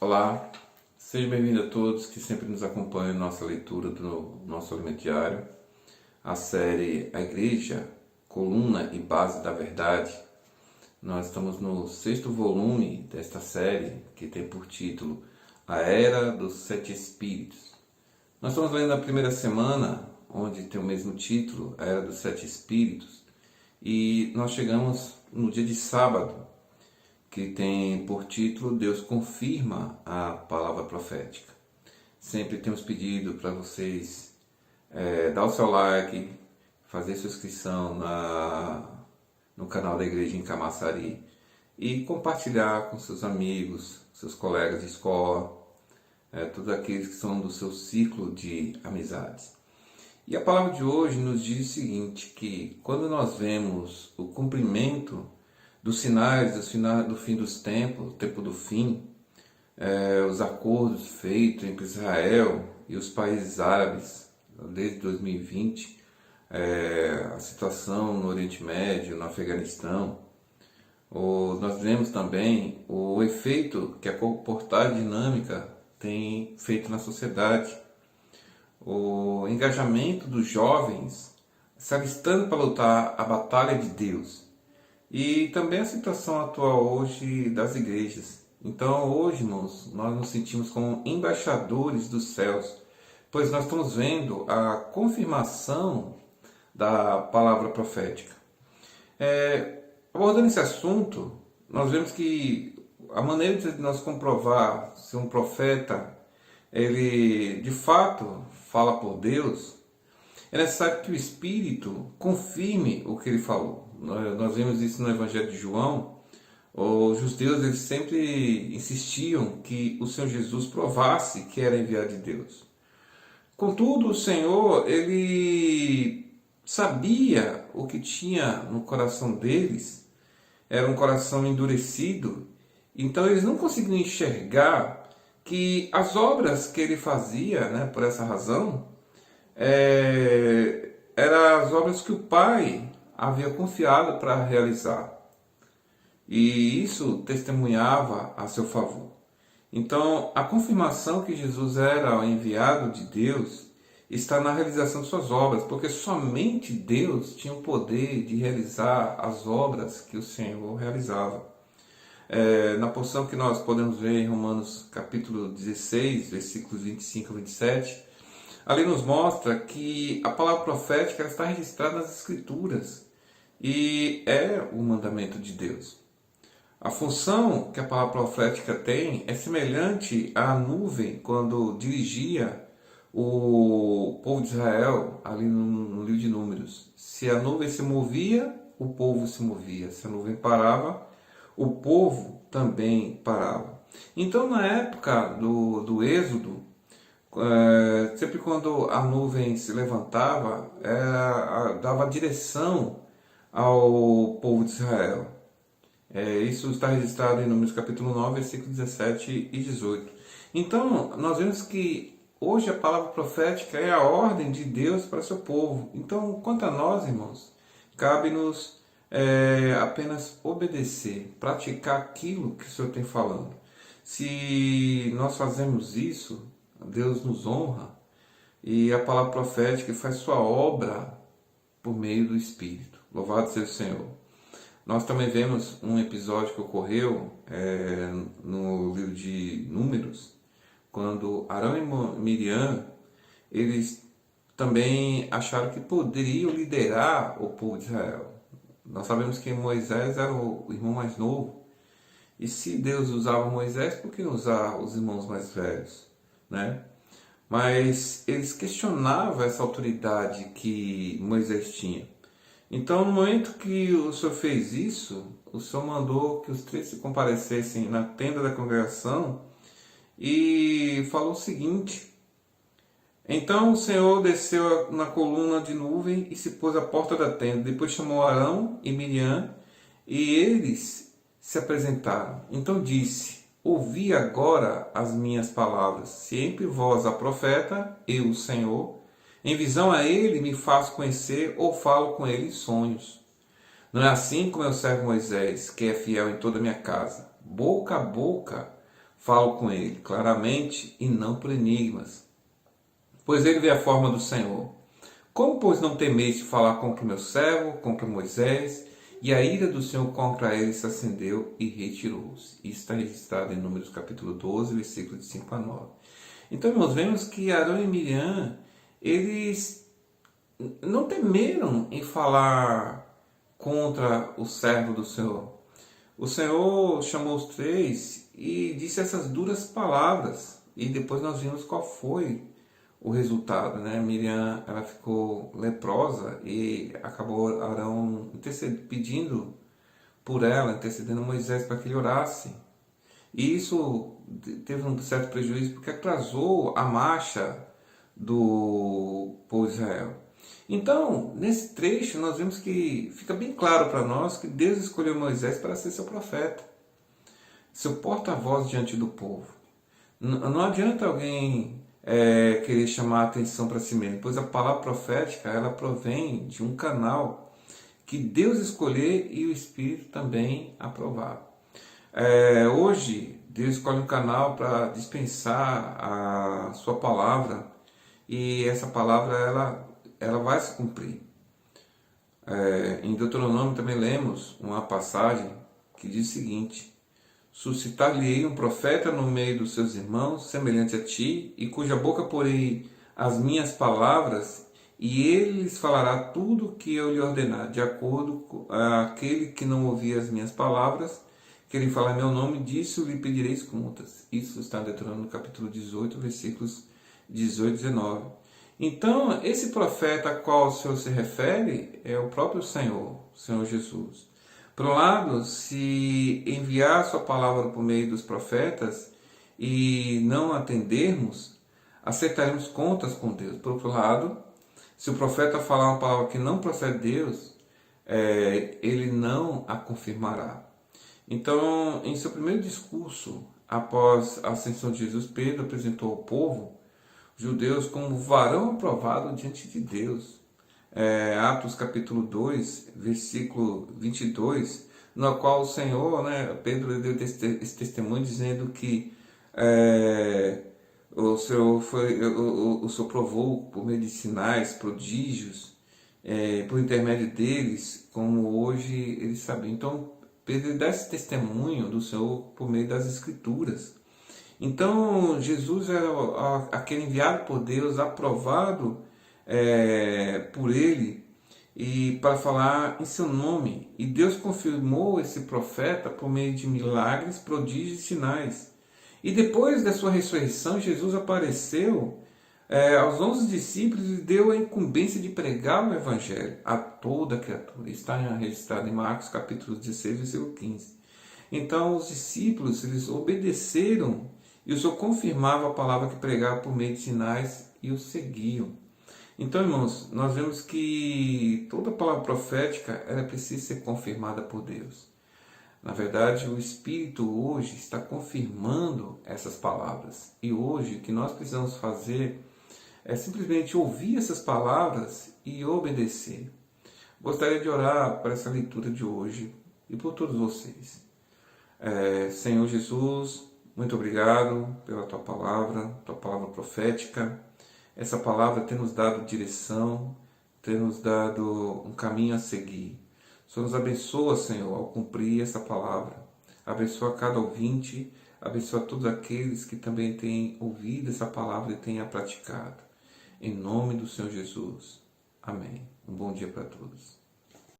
Olá, seja bem-vindo a todos que sempre nos acompanham na nossa leitura do nosso alimento diário, a série A Igreja, Coluna e Base da Verdade. Nós estamos no 6º volume desta série, que tem por título A Era dos Sete Espíritos. Nós estamos lendo a primeira semana, onde tem o mesmo título, A Era dos Sete Espíritos, e nós chegamos no dia de sábado, que tem por título Deus confirma a palavra profética. Sempre temos pedido para vocês dar o seu like, fazer sua inscrição no canal da Igreja em Camaçari e compartilhar com seus amigos, seus colegas de escola, todos aqueles que são do seu ciclo de amizades. E a palavra de hoje nos diz o seguinte, que quando nós vemos o cumprimento dos sinais do fim dos tempos, o tempo do fim, os acordos feitos entre Israel e os países árabes desde 2020, a situação no Oriente Médio, no Afeganistão, nós vemos também o efeito que a comportagem dinâmica tem feito na sociedade, o engajamento dos jovens se alistando para lutar a batalha de Deus. E também a situação atual hoje das igrejas. Então hoje, irmãos, nós nos sentimos como embaixadores dos céus, pois nós estamos vendo a confirmação da palavra profética. Abordando esse assunto, nós vemos que a maneira de nós comprovar se um profeta, ele de fato fala por Deus, é necessário que o Espírito confirme o que ele falou. Nós vemos isso no Evangelho de João. Os judeus eles sempre insistiam que o Senhor Jesus provasse que era enviado de Deus. Contudo, o Senhor ele sabia o que tinha no coração deles, era um coração endurecido, então eles não conseguiam enxergar que as obras que ele fazia, por essa razão, eram as obras que o Pai havia confiado para realizar. E isso testemunhava a seu favor. Então, a confirmação que Jesus era o enviado de Deus está na realização de suas obras, porque somente Deus tinha o poder de realizar as obras que o Senhor realizava. Na porção que nós podemos ver em Romanos capítulo 16, versículos 25 a 27, ali nos mostra que a palavra profética ela está registrada nas Escrituras e é o mandamento de Deus. A função que a palavra profética tem é semelhante à nuvem quando dirigia o povo de Israel ali no livro de Números. Se a nuvem se movia, o povo se movia. Se a nuvem parava, o povo também parava. Então, na época do Êxodo, sempre quando a nuvem se levantava, dava direção ao povo de Israel. Isso está registrado em Números capítulo 9, versículos 17 e 18. Então, nós vemos que hoje a palavra profética é a ordem de Deus para seu povo. Então, quanto a nós, irmãos, cabe-nos apenas obedecer, praticar aquilo que o Senhor tem falando. Se nós fazemos isso, Deus nos honra e a palavra profética faz sua obra por meio do Espírito. Louvado seja o Senhor. Nós também vemos um episódio que ocorreu no livro de Números, quando Arão e Miriam, eles também acharam que poderiam liderar o povo de Israel. Nós sabemos que Moisés era o irmão mais novo. E se Deus usava Moisés, por que não usar os irmãos mais velhos? Mas eles questionavam essa autoridade que Moisés tinha. Então, no momento que o Senhor fez isso, o Senhor mandou que os 3 se comparecessem na tenda da congregação e falou o seguinte: então o Senhor desceu na coluna de nuvem e se pôs à porta da tenda. Depois chamou Arão e Miriam e eles se apresentaram. Então disse: ouvi agora as minhas palavras. Se entre vós há profeta, eu, o Senhor, em visão a ele me faço conhecer ou falo com ele em sonhos. Não é assim como meu servo Moisés, que é fiel em toda a minha casa. Boca a boca Falo com ele claramente e não por enigmas, pois ele vê a forma do Senhor. Como, pois, não temeste falar contra o meu servo, contra Moisés? E a ira do Senhor contra ele se acendeu e retirou-se. Isso está registrado em Números capítulo 12, versículos de 5 a 9. Então, nós vemos que Arão e Miriam, eles não temeram em falar contra o servo do Senhor. O Senhor chamou os três e disse essas duras palavras. E depois nós vimos qual foi o resultado, né? Miriam, ela ficou leprosa e acabou Arão pedindo por ela, intercedendo Moisés para que ele orasse. E isso teve um certo prejuízo porque atrasou a marcha do povo de Israel. Então, nesse trecho, nós vemos que fica bem claro para nós que Deus escolheu Moisés para ser seu profeta, seu porta-voz diante do povo. Não adianta alguém querer chamar a atenção para si mesmo, pois a palavra profética ela provém de um canal que Deus escolher e o Espírito também aprovar. Hoje, Deus escolhe um canal para dispensar a sua palavra e essa palavra ela vai se cumprir. Em Deuteronômio também lemos uma passagem que diz o seguinte: suscitar-lhe-ei um profeta no meio dos seus irmãos, semelhante a ti, e cuja boca porei as minhas palavras, e ele lhes falará tudo o que eu lhe ordenar, de acordo com aquele que não ouvir as minhas palavras, que ele falar em meu nome, disso lhe pedireis contas. Isso está em Deuteronômio capítulo 18, versículos 18 e 19. Então, esse profeta a qual o Senhor se refere é o próprio Senhor, o Senhor Jesus. Por um lado, se enviar sua palavra por meio dos profetas e não atendermos, aceitaremos contas com Deus. Por outro lado, se o profeta falar uma palavra que não procede de Deus, ele não a confirmará. Então, em seu primeiro discurso, após a ascensão de Jesus, Pedro apresentou ao povo judeus como varão aprovado diante de Deus. Atos capítulo 2, versículo 22, no qual o Senhor, Pedro deu esse testemunho dizendo que o Senhor provou por meio de sinais, prodígios, por intermédio deles, como hoje eles sabiam. Então, Pedro dá esse testemunho do Senhor por meio das Escrituras. Então, Jesus era aquele enviado por Deus, aprovado por ele, e para falar em seu nome. E Deus confirmou esse profeta por meio de milagres, prodígios e sinais. E depois da sua ressurreição, Jesus apareceu aos 11 discípulos e deu a incumbência de pregar o Evangelho a toda criatura. Está registrado em Marcos capítulo 16, versículo 15. Então, os discípulos eles obedeceram e o Senhor confirmava a palavra que pregava por meio de sinais e os seguiam. Então, irmãos, nós vemos que toda palavra profética ela precisa ser confirmada por Deus. Na verdade, o Espírito hoje está confirmando essas palavras. E hoje o que nós precisamos fazer é simplesmente ouvir essas palavras e obedecer. Gostaria de orar para essa leitura de hoje e por todos vocês. Senhor Jesus, muito obrigado pela tua palavra profética. Essa palavra tem nos dado direção, tem nos dado um caminho a seguir. O Senhor nos abençoa, Senhor, ao cumprir essa palavra. Abençoa cada ouvinte, abençoa todos aqueles que também têm ouvido essa palavra e têm a praticado. Em nome do Senhor Jesus. Amém. Um bom dia para todos.